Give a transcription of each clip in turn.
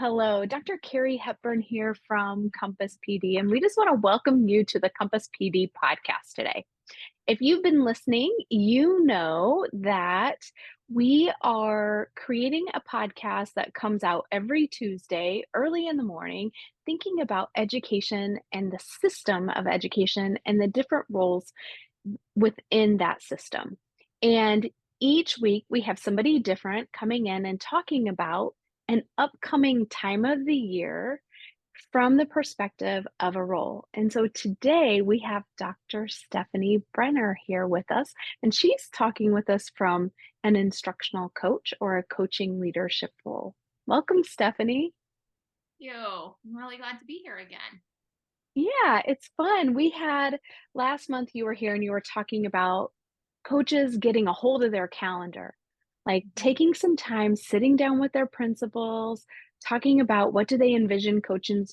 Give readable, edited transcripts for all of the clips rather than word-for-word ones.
hello. Dr. Carrie Hepburn here from Compass PD, and we just want to welcome you to the Compass PD podcast today. If you've been listening, you know that we are creating a podcast that comes out every Tuesday early in the morning, thinking about education and the system of education and the different roles within that system. And each week we have somebody different coming in and talking about an upcoming time of the year from the perspective of a role. And so today we have Dr. Stephanie Brenner here with us, and she's talking with us from an instructional coach or a coaching leadership role. Welcome, Stephanie. You. I'm really glad to be here again. Yeah, it's fun. We had last month you were here and you were talking about coaches getting a hold of their calendar, like Mhm. taking some time, sitting down with their principals, talking about what do they envision coaching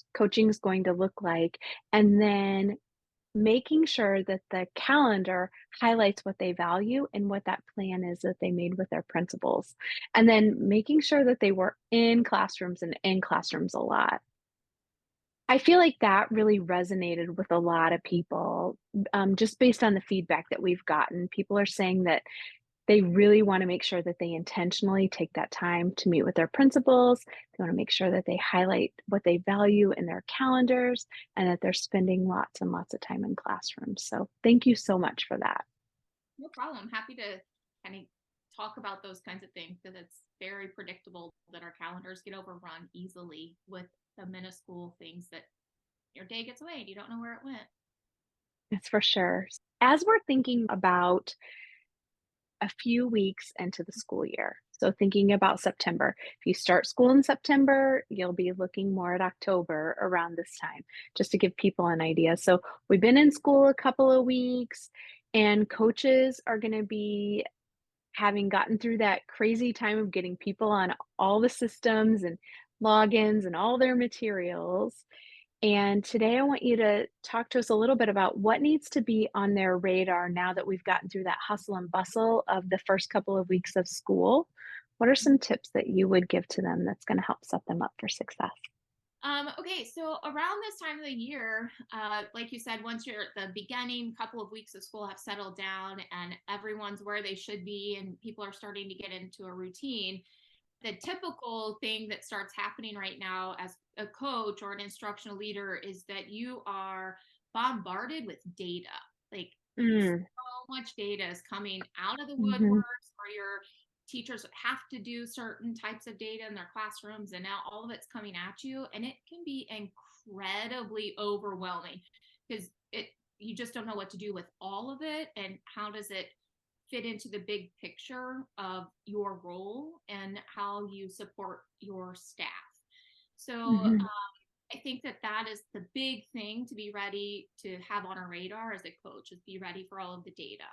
is going to look like, and then making sure that the calendar highlights what they value and what that plan is that they made with their principals. And then making sure that they were in classrooms and in classrooms a lot. I feel like that really resonated with a lot of people, just based on the feedback that we've gotten. People are saying that they really want to make sure that they intentionally take that time to meet with their principals. They want to make sure that they highlight what they value in their calendars and that they're spending lots and lots of time in classrooms. So thank you so much for that. No problem. Happy to kind of talk about those kinds of things because it's very predictable that our calendars get overrun easily with the minuscule things that your day gets away and you don't know where it went. That's for sure. As we're thinking about a few weeks into the school year. So thinking about September, if you start school in September, you'll be looking more at October around this time, just to give people an idea. So we've been in school a couple of weeks, and coaches are going to be having gotten through that crazy time of getting people on all the systems and logins and all their materials. And today I want you to talk to us a little bit about what needs to be on their radar now that we've gotten through that hustle and bustle of the first couple of weeks of school. What are some tips that you would give to them that's going to help set them up for success? Okay, so around this time of the year, like you said, once you're at the beginning couple of weeks of school have settled down and everyone's where they should be and people are starting to get into a routine, the typical thing that starts happening right now as a coach or an instructional leader is that you are bombarded with data. Like so Mm, much data is coming out of the hmm woodworks where your teachers have to do certain types of data in their classrooms and now all of it's coming at you and it can be incredibly overwhelming because it you just don't know what to do with all of it and how does it fit into the big picture of your role and how you support your staff. So hmm I think that that is the big thing to be ready to have on our radar as a coach is be ready for all of the data.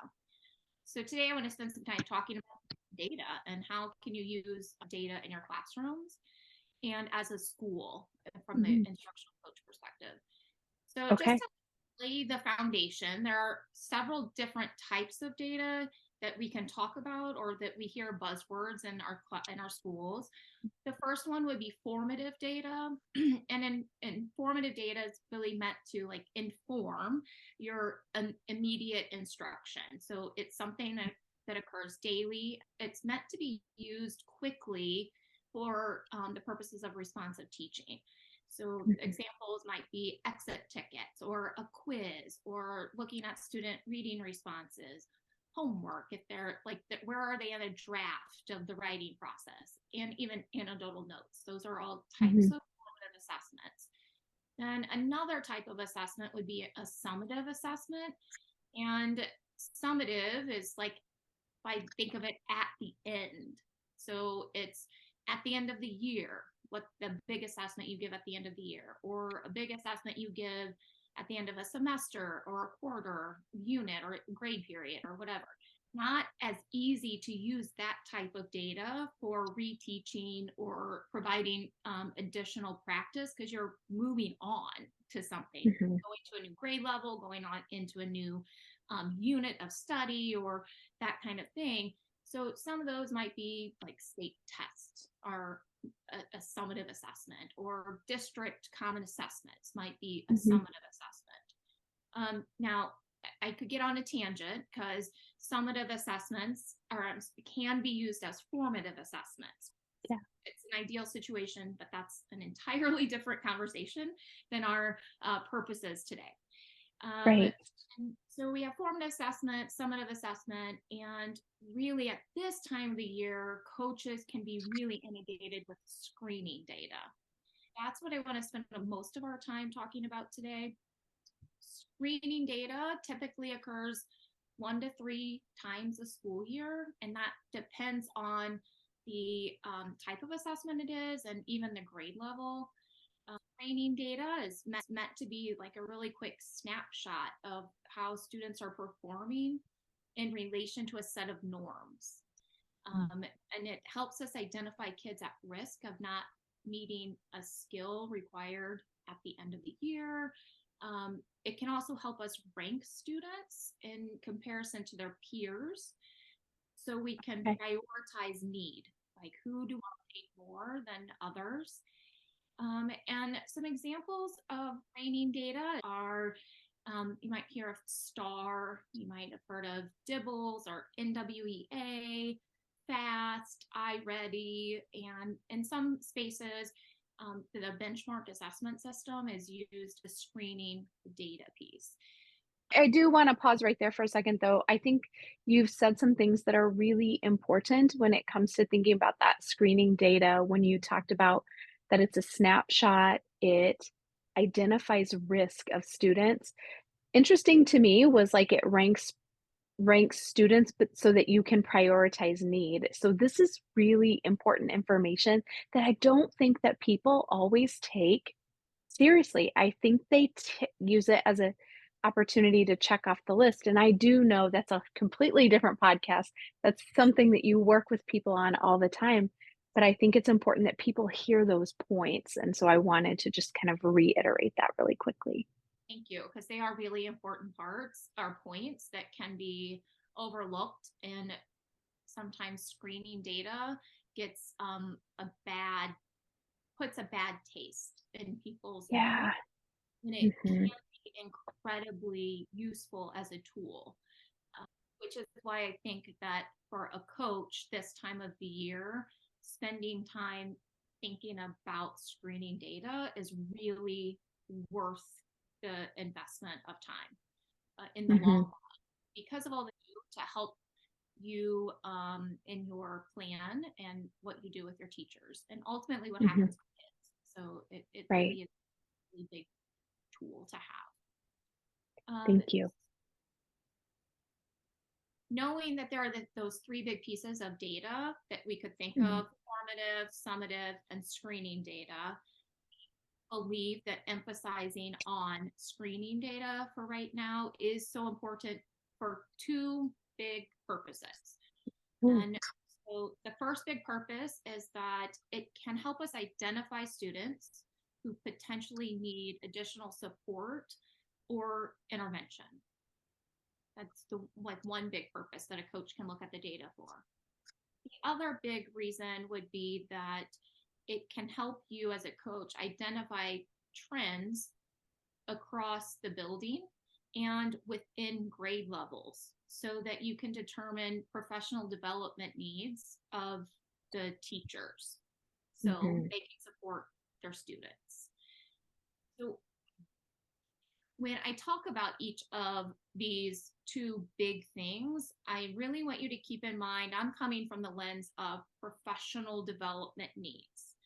So today I want to spend some time talking about data and how can you use data in your classrooms and as a school from the hmm instructional coach perspective. So just Okay. to lay the foundation, there are several different types of data that we can talk about or that we hear buzzwords in our schools. The first one would be formative data, and formative data is really meant to like inform your immediate instruction. So it's something that occurs daily. It's meant to be used quickly for the purposes of responsive teaching. So hmm examples might be exit tickets or a quiz or looking at student reading responses, homework if they're like where are they in a draft of the writing process, and even anecdotal notes. Those are all types hmm of formative assessments. Then another type of assessment would be a summative assessment, and summative is like I think of it at the end. So it's at the end of the year, what the big assessment you give at the end of the year, or a big assessment you give at the end of a semester or a quarter unit or grade period or whatever. Not as easy to use that type of data for reteaching or providing additional practice because you're moving on to something, hmm going to a new grade level, going on into a new unit of study or that kind of thing. So some of those might be like state tests are a summative assessment, or district common assessments might be a Hmm. summative assessment. Now, I could get on a tangent because summative assessments can be used as formative assessments. Yeah. It's an ideal situation, but that's an entirely different conversation than our purposes today. Right. And so we have formative assessment, summative assessment, and really at this time of the year, coaches can be really inundated with screening data. That's what I want to spend most of our time talking about today. Screening data typically occurs 1 to 3 times a school year, and that depends on the type of assessment it is and even the grade level. Training data is meant to be like a really quick snapshot of how students are performing in relation to a set of norms. And it helps us identify kids at risk of not meeting a skill required at the end of the year. It can also help us rank students in comparison to their peers so we can Okay. prioritize need, like who do I need more than others. And some examples of training data are you might hear of STAR, you might have heard of DIBBLES or NWEA, FAST, iReady, and in some spaces, the benchmark assessment system is used as screening data piece. I do want to pause right there for a second, though. I think you've said some things that are really important when it comes to thinking about that screening data. When you talked about that it's a snapshot, it identifies risk of students. Interesting to me was like it ranks students, but so that you can prioritize need. So this is really important information that I don't think that people always take seriously. I think they use it as a opportunity to check off the list, and I do know that's a completely different podcast. That's something that you work with people on all the time, but I think it's important that people hear those points, and so I wanted to just kind of reiterate that really quickly. Thank you, because they are really important parts or points that can be overlooked, and sometimes screening data gets a bad puts a bad taste in people's mouths, Yeah. and it Mhm. can be incredibly useful as a tool, uh, which is why I think that for a coach this time of the year, spending time thinking about screening data is really worth the investment of time in the long Mhm. run because of all the to help you in your plan and what you do with your teachers and ultimately what Mhm. happens with kids. So it Right. really is a really big tool to have. Thank you. Knowing that there are those three big pieces of data that we could think Mhm. of: formative, summative, and screening data, believe that emphasizing on screening data for right now is so important for two big purposes. Mm. And so the first big purpose is that it can help us identify students who potentially need additional support or intervention. That's the like one big purpose that a coach can look at the data for. The other big reason would be that it can help you as a coach identify trends across the building and within grade levels so that you can determine professional development needs of the teachers so Mhm. they can support their students. So when I talk about each of these two big things, I really want you to keep in mind I'm coming from the lens of professional development needs.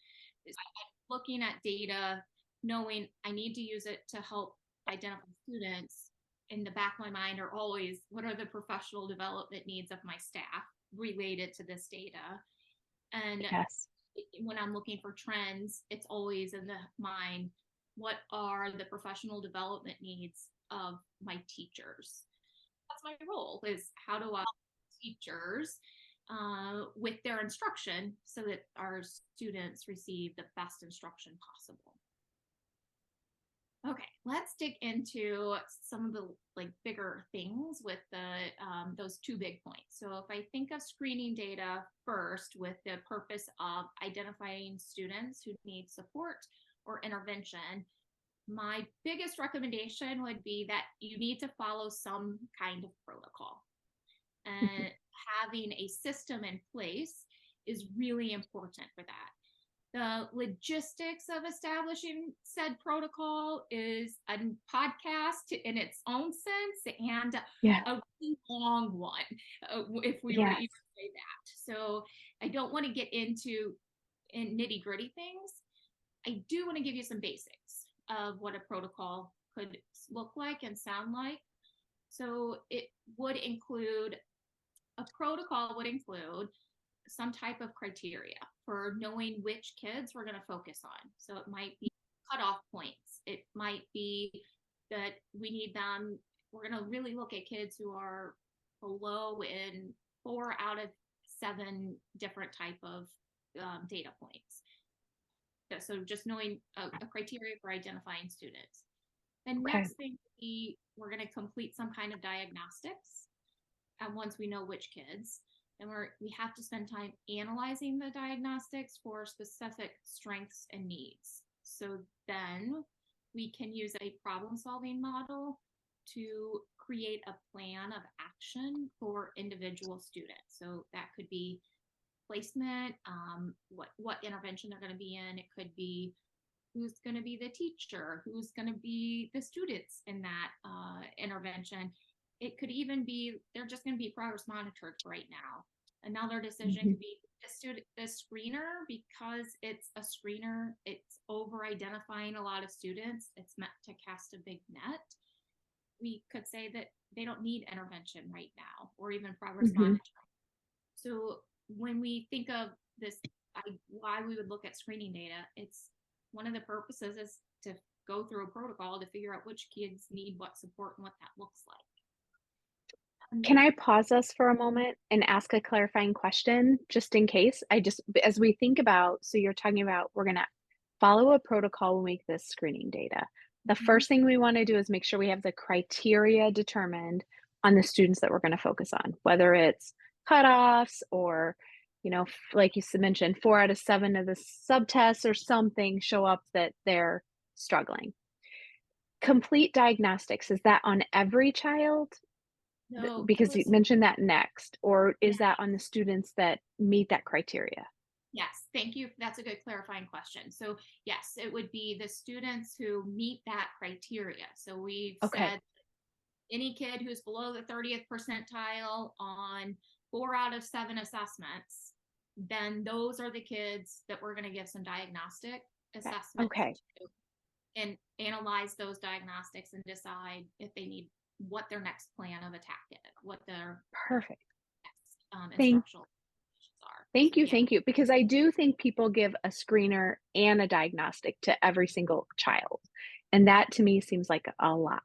Looking at data, knowing I need to use it to help identify students, in the back of my mind are always what are the professional development needs of my staff related to this data. And Yes. when I'm looking for trends, it's always in the mind what are the professional development needs of my teachers. That's my role, is how do I help teachers with their instruction so that our students receive the best instruction possible. Okay, let's dig into some of the bigger things with the those two big points. So if I think of screening data first with the purpose of identifying students who need support or intervention, my biggest recommendation would be that you need to follow some kind of protocol. And having a system in place is really important for that. The logistics of establishing said protocol is a podcast in its own sense and Yeah. a really long one, if we were to Yes. even say that. So I don't want to get into nitty gritty things. I do want to give you some basics of what a protocol could look like and sound like. So a protocol would include some type of criteria for knowing which kids we're going to focus on. So it might be cutoff points. It might be that we're going to really look at kids who are below in 4 out of 7 different type of data points. So just knowing a criteria for identifying students. The Okay. next thing would be we're going to complete some kind of diagnostics. And once we know which kids, then we have to spend time analyzing the diagnostics for specific strengths and needs. So then we can use a problem solving model to create a plan of action for individual students. So that could be placement, what intervention they're going to be in. It could be who's going to be the teacher, who's going to be the students in that intervention. It could even be they're just going to be progress monitored for right now. Another decision Mhm. could be the screener, because it's a screener, it's over identifying a lot of students, it's meant to cast a big net. We could say that they don't need intervention right now or even progress Mhm. monitoring. So when we think of this, why we would look at screening data, it's one of the purposes is to go through a protocol to figure out which kids need what support and what that looks like. Can I pause us for a moment and ask a clarifying question just in case? As we think about, so you're talking about we're going to follow a protocol when we get this screening data. The Mhm. first thing we want to do is make sure we have the criteria determined on the students that we're going to focus on, whether it's cutoffs or, like you mentioned, 4 out of 7 of the subtests or something show up that they're struggling. Complete diagnostics, is that on every child? No, Because you mentioned that next, or yeah, is that on the students that meet that criteria? yes, thank you. That's a good clarifying question. So, yes, it would be the students who meet that criteria. So, we've Okay, said any kid who's below the 30th percentile on 4 out of 7 assessments, then those are the kids that we're going to give some diagnostic assessments okay, to and analyze those diagnostics and decide if they need what their next plan of attack is, what their perfect. next Thank instructional are. So, thank you, yeah. thank you, because I do think people give a screener and a diagnostic to every single child, and that to me seems like a lot.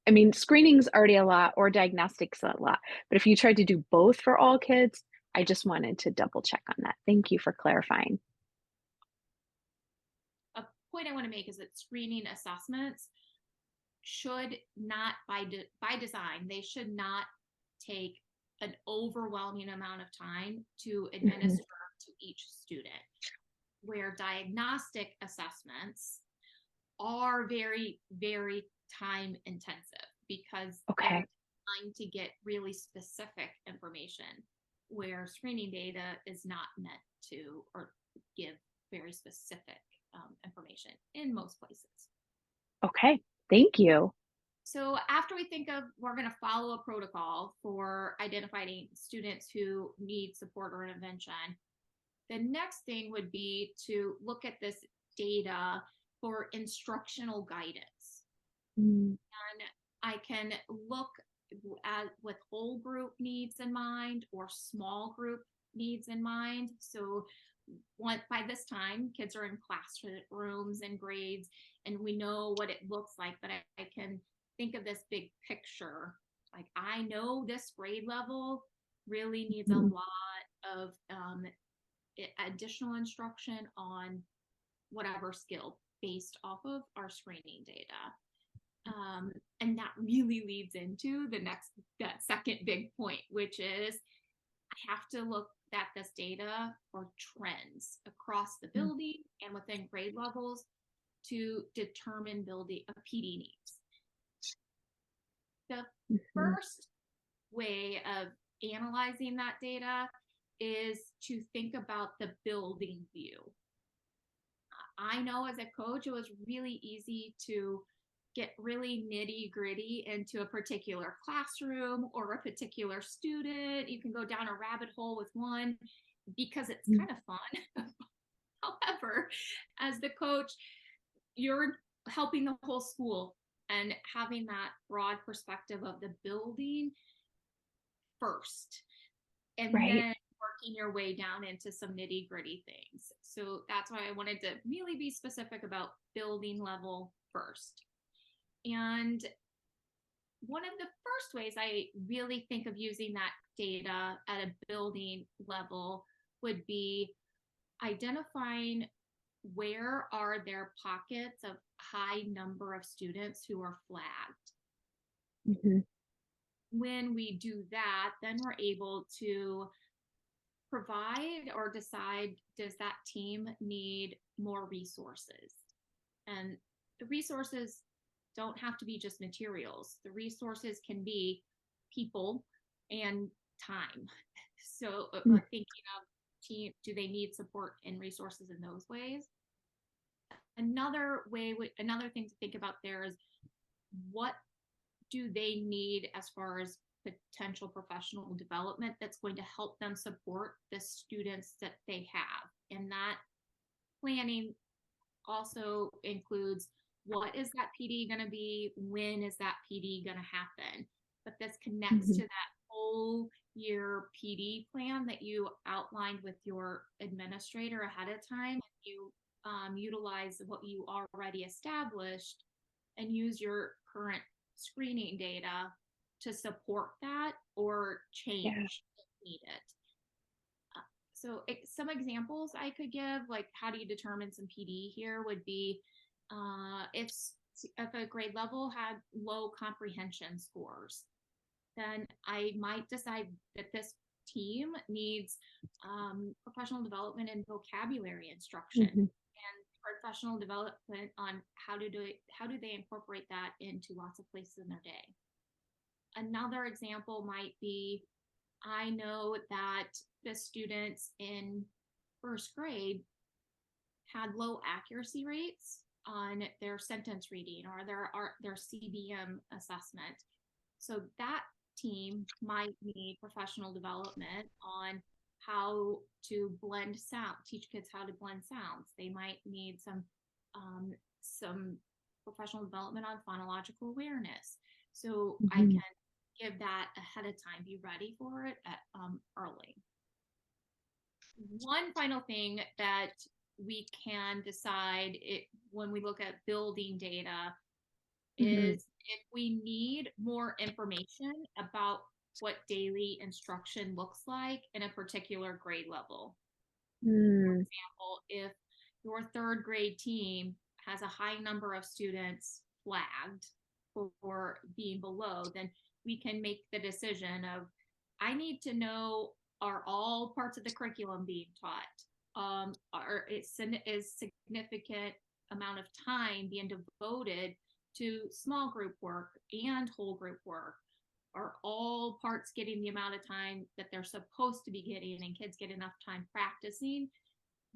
I mean, screening's already a lot or diagnostics a lot, but if you tried to do both for all kids, I just wanted to double check on that. Thank you for clarifying. A point I want to make is that screening assessments should not, by design, they should not take an overwhelming amount of time to Mhm, administer to each student, where diagnostic assessments are very, very time intensive because they're okay, trying to get really specific information, where screening data is not meant to or give very specific information in most places. okay, thank you. So after we think of we're going to follow a protocol for identifying students who need support or intervention, the next thing would be to look at this data for instructional guidance. Mm, And I can look at with whole group needs in mind or small group needs in mind. So by this time, kids are in classrooms and grades, and we know what it looks like, but I can think of this big picture. Like, I know this grade level really needs a mhm. lot of additional instruction on whatever skill based off of our screening data. And that really leads into that second big point, which is I have to look at this data for trends across the building and within grade levels to determine building a PD needs. The first way of analyzing that data is to think about the building view. I know as a coach, it was really easy to get really nitty gritty into a particular classroom or a particular student. You can go down a rabbit hole with one because it's kind of fun. However, as the coach, you're helping the whole school and having that broad perspective of the building first, and then working your way down into some nitty gritty things. So that's why I wanted to really be specific about building level first. And one of the first ways I really think of using that data at a building level would be identifying where are there pockets of high number of students who are flagged. When we do that, then we're able to provide or decide, does that team need more resources? And the resources don't have to be just materials. The resources can be people and time. So thinking of team, do they need support and resources in those ways? Another thing to think about there is, what do they need as far as potential professional development that's going to help them support the students that they have? And that planning also includes, what is that PD going to be? When is that PD going to happen? But this connects to that whole year PD plan that you outlined with your administrator ahead of time. You utilize what you already established and use your current screening data to support that or change if needed. So some examples I could give, like how do you determine some PD here, would be if a grade level had low comprehension scores, then I might decide that this team needs professional development in vocabulary instruction and professional development on how do they incorporate that into lots of places in their day. Another example might be, I know that the students in first grade had low accuracy rates on their sentence reading or their CBM assessment. So that team might need professional development on how to blend sound, teach kids how to blend sounds. They might need some professional development on phonological awareness. So I can give that ahead of time, be ready for it early. One final thing that we can decide when we look at building data is if we need more information about what daily instruction looks like in a particular grade level. For example, if your third grade team has a high number of students flagged for being below, then we can make the decision of, I need to know, are all parts of the curriculum being taught? Is significant amount of time being devoted to small group work and whole group work? Are all parts getting the amount of time that they're supposed to be getting, and kids get enough time practicing?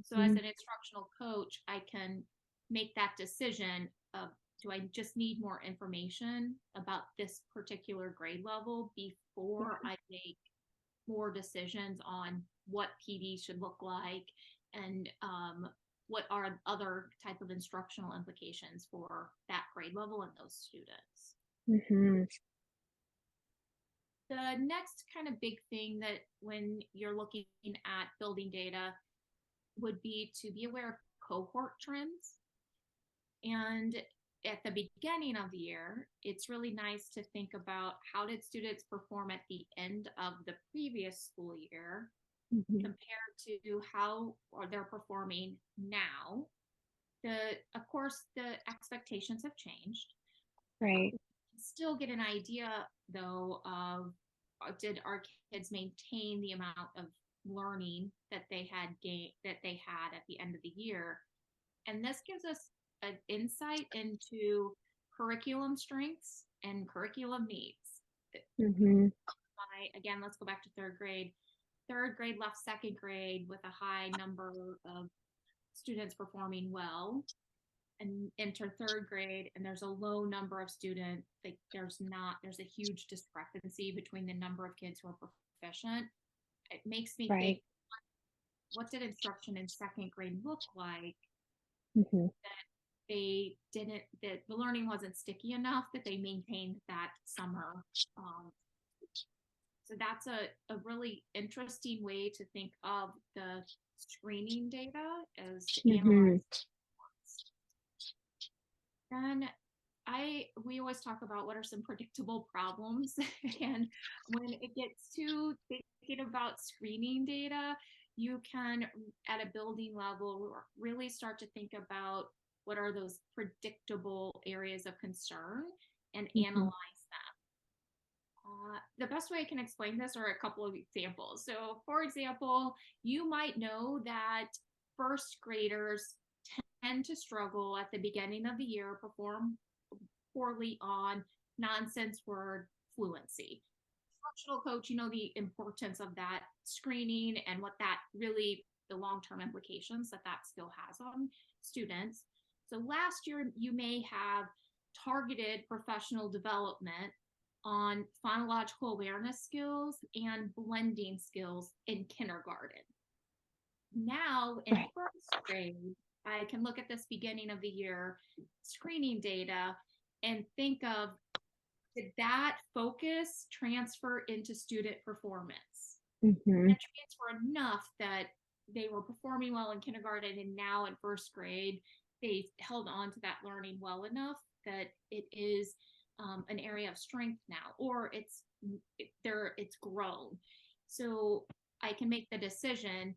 So as an instructional coach, I can make that decision of, do I just need more information about this particular grade level before I make more decisions on what PD should look like and what are other type of instructional implications for that grade level and those students. The next kind of big thing that when you're looking at building data would be to be aware of cohort trends. And at the beginning of the year, it's really nice to think about, how did students perform at the end of the previous school year compared to how they're performing now. Of course, the expectations have changed. Right. Still get an idea though of did our kids maintain the amount of learning that they had gained that they had at the end of the year, and this gives us an insight into curriculum strengths and curriculum needs. Mm-hmm. Again, let's go back to third grade. Third grade left second grade with a high number of students performing well, and enter third grade and there's a low number of students, like there's a huge discrepancy between the number of kids who are proficient. It makes me think, Right. what did instruction in second grade look like? Mm-hmm. They didn't that the learning wasn't sticky enough that they maintained that summer. So that's a really interesting way to think of the screening data, as to Mm-hmm. analyze. And we always talk about what are some predictable problems. And when it gets to thinking about screening data, you can, at a building level, really start to think about what are those predictable areas of concern and Mm-hmm. analyze them. The best way I can explain this are a couple of examples. So, for example, you might know that first graders tend to struggle at the beginning of the year, perform poorly on nonsense word fluency. Instructional coach, you know the importance of that screening and what that really, the long-term implications that that skill has on students. So last year, you may have targeted professional development on phonological awareness skills and blending skills in kindergarten. Now in Right. first grade, I can look at this beginning of the year screening data and think of, did that focus transfer into student performance? Mm-hmm. That transfer enough that they were performing well in kindergarten, and now in first grade, they held on to that learning well enough that it is an area of strength now, or it's grown. So I can make the decision: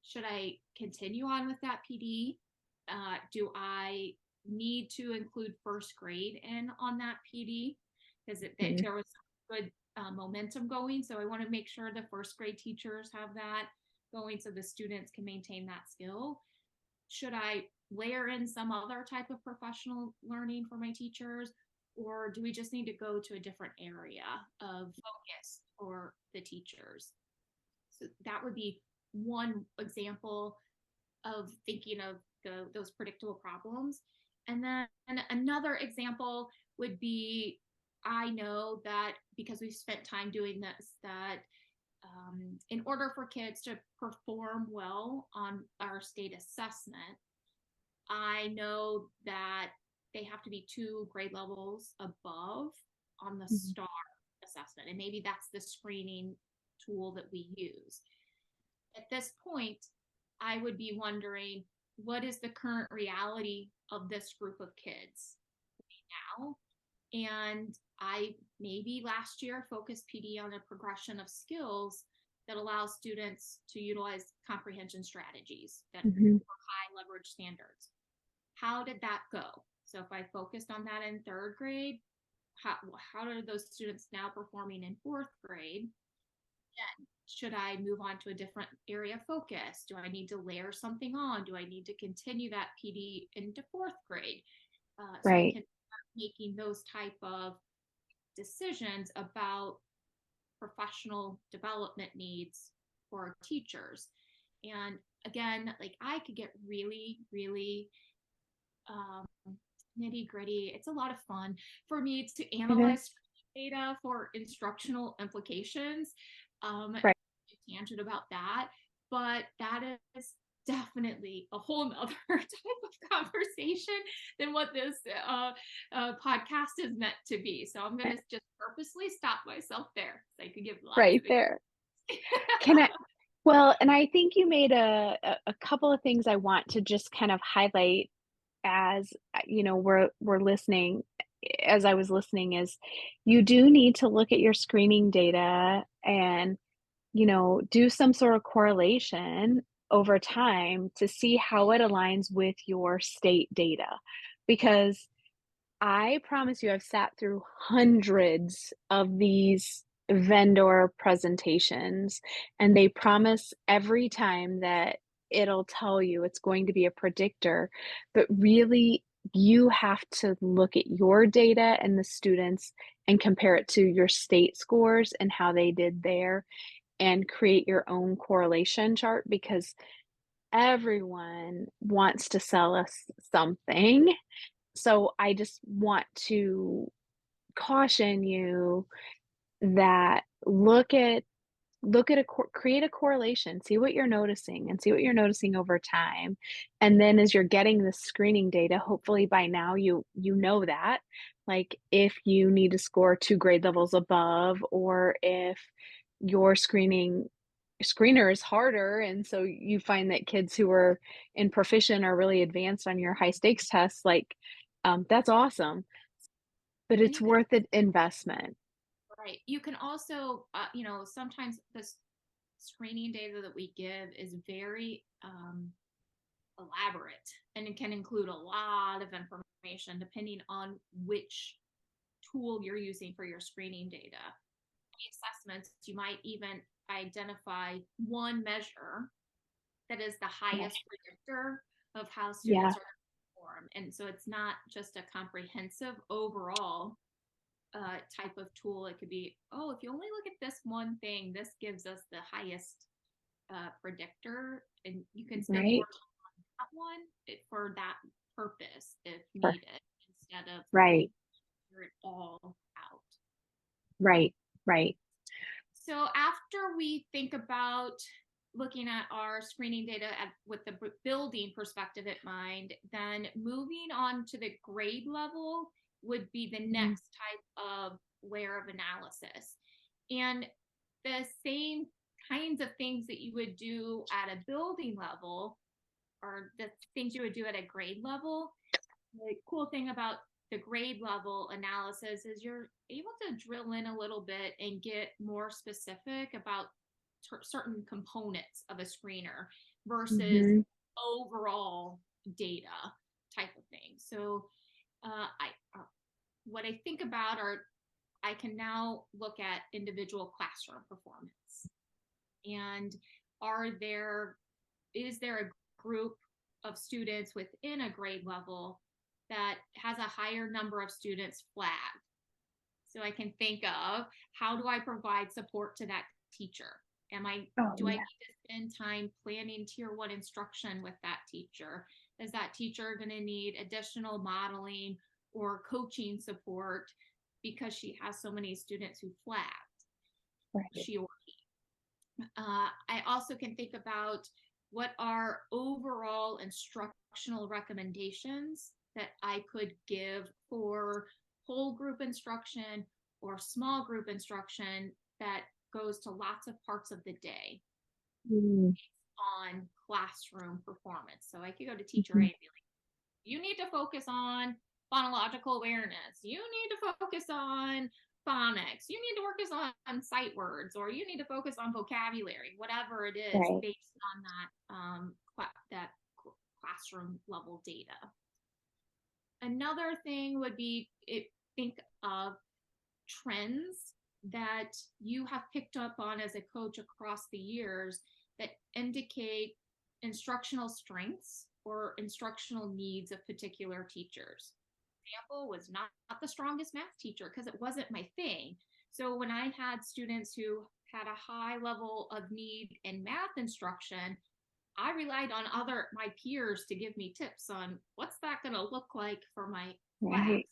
should I continue on with that PD? Do I need to include first grade in on that PD? Because there was good momentum going. So I want to make sure the first grade teachers have that going so the students can maintain that skill. Should I layer in some other type of professional learning for my teachers? Or do we just need to go to a different area of focus for the teachers? So that would be one example of thinking of those predictable problems. And then another example would be, I know that because we've spent time doing this, that in order for kids to perform well on our state assessment, I know that they have to be 2 grade levels above on the Mm-hmm. STAR assessment. And maybe that's the screening tool that we use. At this point, I would be wondering, what is the current reality of this group of kids now? And I maybe last year focused PD on a progression of skills that allows students to utilize comprehension strategies that Mm-hmm. are high leverage standards. How did that go? So if I focused on that in third grade, how are those students now performing in fourth grade? Should I move on to a different area of focus? Do I need to layer something on? Do I need to continue that PD into fourth grade? So I Right. can start making those type of decisions about professional development needs for teachers. And again, like I could get really, really um, nitty gritty. It's a lot of fun for me to It is. analyze data for instructional implications. Right. Tangent about that, but that is definitely a whole nother type of conversation than what this podcast is meant to be. So I'm going to just purposely stop myself there so I could give lots Right of there. Can I Well, and I think you made a couple of things I want to just kind of highlight as, we're listening as I was listening is you do need to look at your screening data and, do some sort of correlation over time to see how it aligns with your state data. Because I promise you, I've sat through hundreds of these vendor presentations, and they promise every time that it'll tell you it's going to be a predictor, but really, you have to look at your data and the students and compare it to your state scores and how they did there, and create your own correlation chart because everyone wants to sell us something. So I just want to caution you that look at a create a correlation, see what you're noticing and see what you're noticing over time. And then as you're getting the screening data, hopefully by now you know that, like if you need to score 2 grade levels above or if your screener is harder and so you find that kids who are in proficient are really advanced on your high stakes tests, like, that's awesome, but And it's you can, worth the investment. right, you can also, sometimes this screening data that we give is very elaborate, and it can include a lot of information depending on which tool you're using for your screening data. The assessments, you might even identify one measure that is the highest Right. predictor of how Yeah, students are going to perform. And so it's not just a comprehensive overall type of tool. It could be, oh, if you only look at this one thing, this gives us the highest predictor, and you can spend more right, time on that one for that purpose if per needed, instead of right, figure it all out. right, right. So after we think about looking at our screening data with the building perspective in mind, then moving on to the grade level would be the Mhm. next type of layer of analysis. And the same kinds of things that you would do at a building level are the things you would do at a grade level. The cool thing about the grade level analysis is you're able to drill in a little bit and get more specific about certain components of a screener versus Mhm. overall data type of thing. So I what I think about are, I can now look at individual classroom performance, and are there is there a group of students within a grade level that has a higher number of students flagged? So I can think of, how do I provide support to that teacher? Oh, Do I need yeah. to spend time planning tier one instruction with that teacher? Is that teacher going to need additional modeling or coaching support because she has so many students who flagged, Right. she or I also can think about, what are overall instructional recommendations that I could give for whole group instruction or small group instruction that goes to lots of parts of the day Mm, on classroom performance. So I could go to teacher A mhm. and be like, you need to focus on phonological awareness. You need to focus on phonics. You need to focus on sight words, or you need to focus on vocabulary, whatever it is, Right. based on that classroom level data. Another thing would be, think of trends that you have picked up on as a coach across the years that indicate instructional strengths or instructional needs of particular teachers. Example was not the strongest math teacher because it wasn't my thing. So when I had students who had a high level of need in math instruction, I relied on my peers to give me tips on what's that going to look like for my class. Right.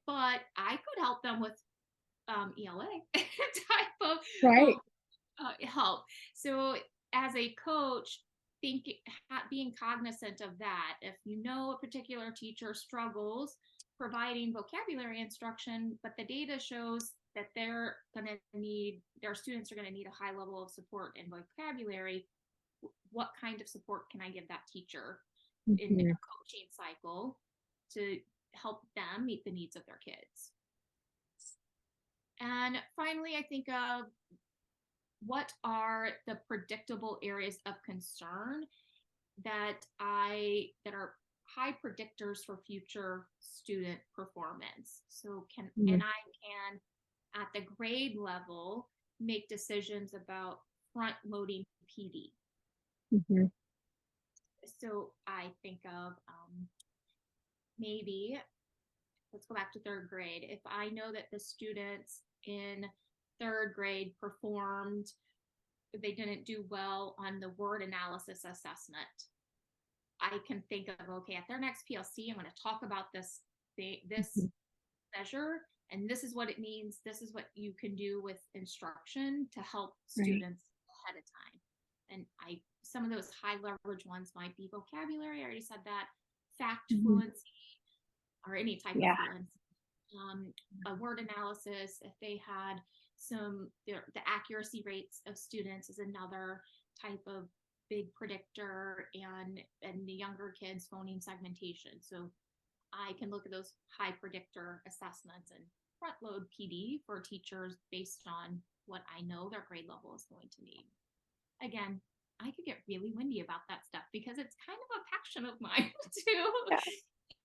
But I could help them with ELA type of Right. help. So as a coach, think being cognizant of that. If you know a particular teacher struggles providing vocabulary instruction, but the data shows that their students are going to need a high level of support in vocabulary, what kind of support can I give that teacher in a Mhm. coaching cycle to help them meet the needs of their kids? And finally, I think of, what are the predictable areas of concern that are high predictors for future student performance. So Mhm. I can at the grade level make decisions about front loading PD. Mhm. So I think of maybe, let's go back to third grade. If I know that the students in third grade performed, they didn't do well on the word analysis assessment, I can think of, okay, at their next PLC, I'm going to talk about this Mhm. measure, and this is what it means. This is what you can do with instruction to help Right. students ahead of time. And some of those high leverage ones might be vocabulary. I already said that. Fact Mhm. fluency, or any type of Yeah. fluency. A word analysis, if they had the accuracy rates of students is another type of big predictor, and the younger kids phoneme segmentation. So I can look at those high predictor assessments and front load PD for teachers based on what I know their grade level is going to need. Again, I could get really windy about that stuff because it's kind of a passion of mine to Yeah.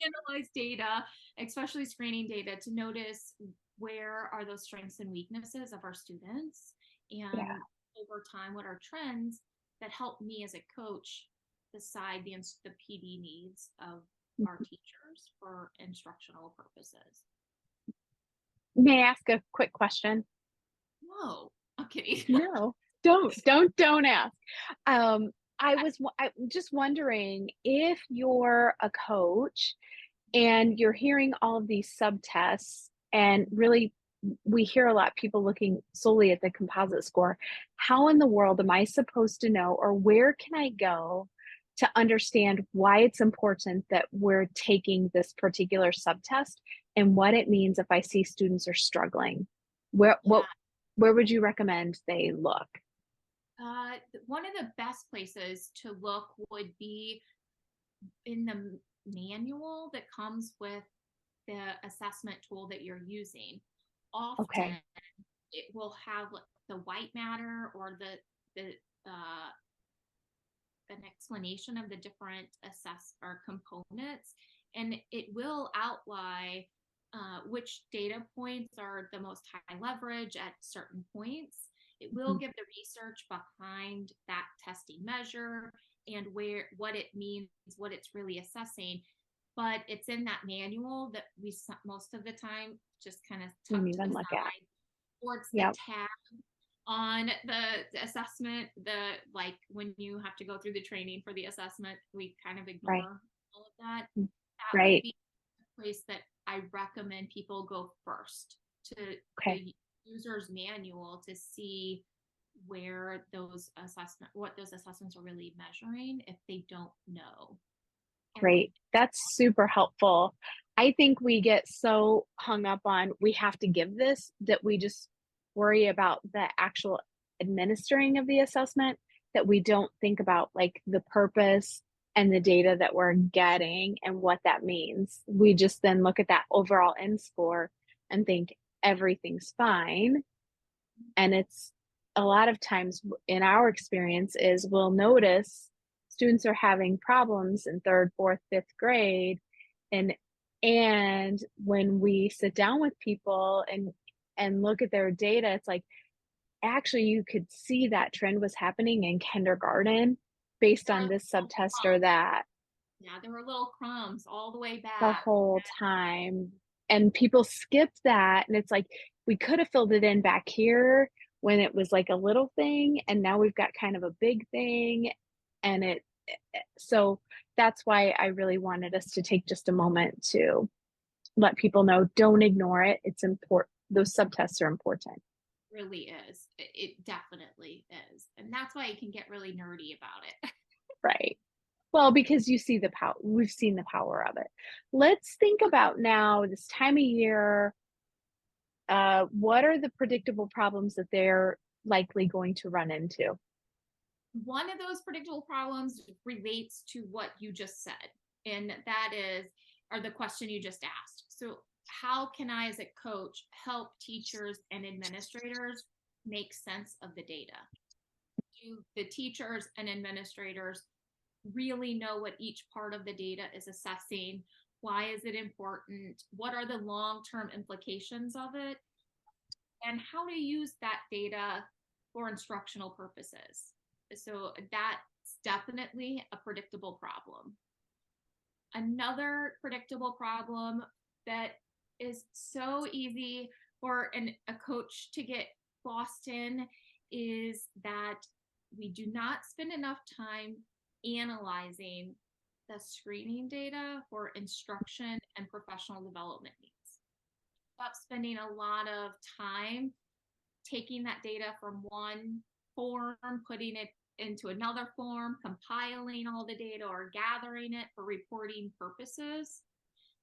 analyze data, especially screening data, to notice where are those strengths and weaknesses of our students, Yeah. and over time, what are trends that help me as a coach decide the PD needs of our teachers for instructional purposes. May I ask a quick question? Whoa, I'm kidding. No, don't ask. Um, I'm just wondering if you're a coach and you're hearing all of these subtests, and really we hear a lot of people looking solely at the composite score. How in the world am I supposed to know, or where can I go to understand why it's important that we're taking this particular subtest and what it means if I see students are struggling? Where what Yeah. where would you recommend they look? One of the best places to look would be in the manual that comes with the assessment tool that you're using. Often Okay. it will have like the white matter or the an explanation of the different assess or components, and it will outline which data points are the most high leverage at certain points. It will Mhm. give the research behind that testing measure and what it means, what it's really assessing. But it's in that manual that we most of the time just kind of Didn't tuck to the even look at. side, or it's the Yep. tab on the assessment. The Like when you have to go through the training for the assessment, we kind of Right. ignore all of that. Mm. That would Right. be a place that I recommend people go first, to Okay. the user's manual, to see what those assessments are really measuring if they don't know. And Great. That's super helpful. I think we get so hung up on we have to give this that we just worry about the actual administering of the assessment, that we don't think about like the purpose and the data that we're getting and what that means. We just then look at that overall end score and think everything's fine. And it's a lot of times in our experience is we'll notice students are having problems in third, fourth, fifth grade, and when we sit down with people and look at their data, it's like actually you could see that trend was happening in kindergarten based there were on this little subtest or crumbs. that Yeah, there were little crumbs all the way the back. whole time. And people skip that. And it's like, we could have filled it in back here when it was like a little thing. And now we've got kind of a big thing. And so that's why I really wanted us to take just a moment to let people know don't ignore it. It's important. Those subtests are important. Really is. It definitely is. And that's why you can get really nerdy about it. Right. Well, because you see the power, we've seen the power of it. Let's think about now this time of year. What are the predictable problems that they're likely going to run into? One of those predictable problems relates to what you just said, and that is, or the question you just asked. So, how can I, as a coach, help teachers and administrators make sense of the data? Do the teachers and administrators really know what each part of the data is assessing. Why is it important? What are the long-term implications of it? And how to use that data for instructional purposes. So that's definitely a predictable problem. Another predictable problem that is so easy for a coach to get lost in is that we do not spend enough time analyzing the screening data for instruction and professional development needs. Stop spending a lot of time taking that data from one form, putting it into another form, compiling all the data or gathering it for reporting purposes,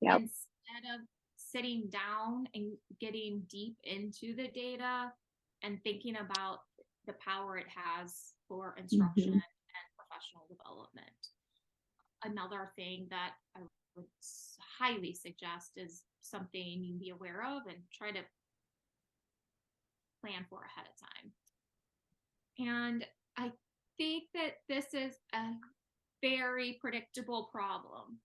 Yep. instead of sitting down and getting deep into the data and thinking about the power it has for instruction Mm-hmm. and professional development. Another thing that I would highly suggest is something you be aware of and try to plan for ahead of time. And I think that this is a very predictable problem.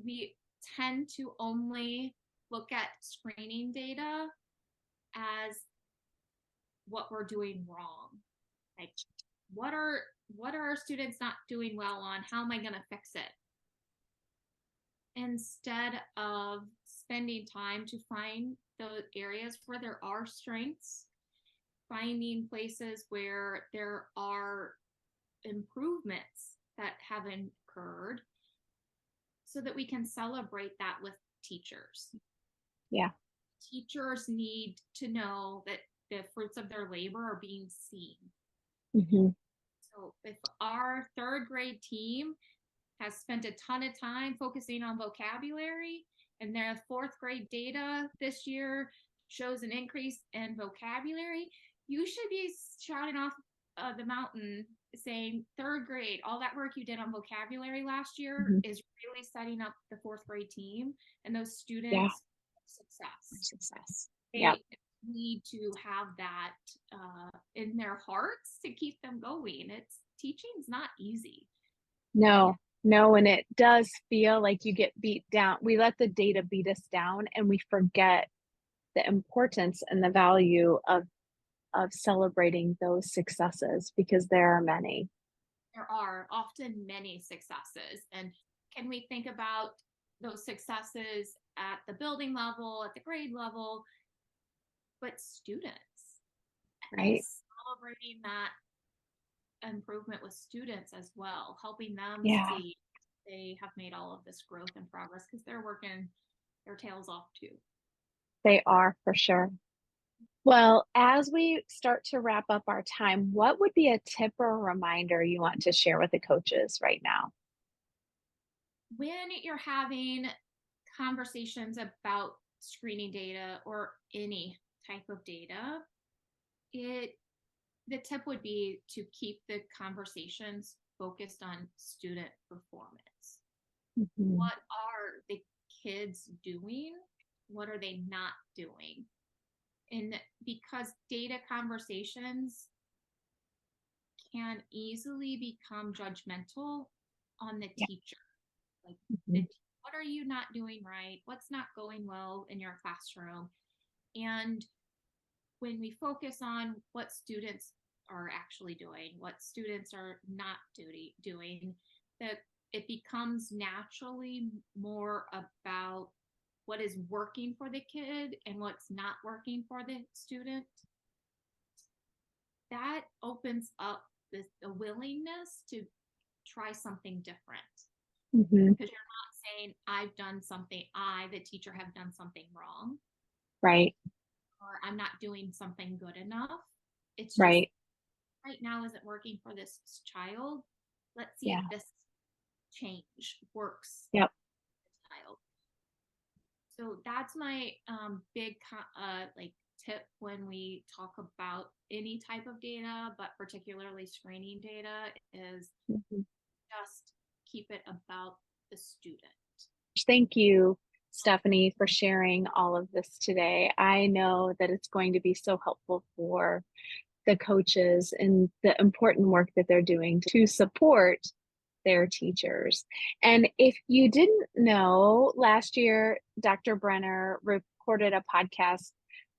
We tend to only look at screening data as what we're doing wrong. Like, what are our students not doing well on? How am I going to fix it? Instead of spending time to find the areas where there are strengths, finding places where there are improvements that have occurred, so that we can celebrate that with teachers. Yeah. Teachers need to know that the fruits of their labor are being seen. Mm-hmm. So if our third grade team has spent a ton of time focusing on vocabulary, and their fourth grade data this year shows an increase in vocabulary, you should be shouting off the mountain saying, third grade, all that work you did on vocabulary last year Mm-hmm. is really setting up the fourth grade team and those Yeah. students success. Success. They Yep. need to have that in their hearts to keep them going. Teaching's not easy. No, no, and it does feel like you get beat down. We let the data beat us down and we forget the importance and the value of celebrating those successes because there are many. There are often many successes. And can we think about those successes at the building level, at the grade level, but students, and Right? celebrating that improvement with students as well, helping them Yeah, see they have made all of this growth and progress because they're working their tails off too. they are for sure. Well, as we start to wrap up our time, what would be a tip or a reminder you want to share with the coaches right now? When you're having conversations about screening data or any type of data, the tip would be to keep the conversations focused on student performance. Mhm. What are the kids doing? What are they not doing? And because data conversations can easily become judgmental on the Yeah. teacher. Like, Mhm. what are you not doing right? What's not going well in your classroom? And when we focus on what students are actually doing, what students are not doing, that it becomes naturally more about what is working for the kid and what's not working for the student. That opens up the willingness to try something different, Mhm. because you're not saying I've done something, the teacher, have done something wrong, Right, or I'm not doing something good enough. It's just right. right now isn't working for this child. Let's see if Yeah. this change works Yep. for this child. So that's my big like tip when we talk about any type of data, but particularly screening data, is Mhm. just keep it about the student. Thank you, Stephanie, for sharing all of this today. I know that it's going to be so helpful for the coaches and the important work that they're doing to support their teachers. And if you didn't know, last year, Dr. Brenner recorded a podcast.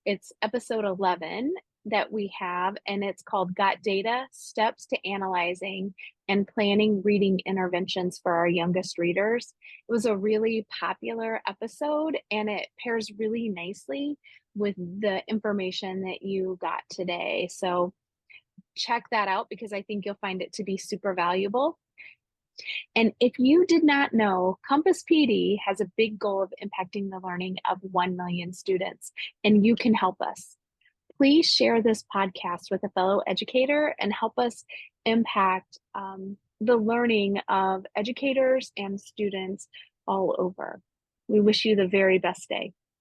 It's episode 11 that we have, and it's called Got Data Steps to Analyzing and Planning Reading Interventions for Our Youngest Readers. It was a really popular episode, and it pairs really nicely with the information that you got today. So check that out because I think you'll find it to be super valuable. And if you did not know, Compass PD has a big goal of impacting the learning of 1 million students, and you can help us. Please share this podcast with a fellow educator and help us impact the learning of educators and students all over. We wish you the very best day.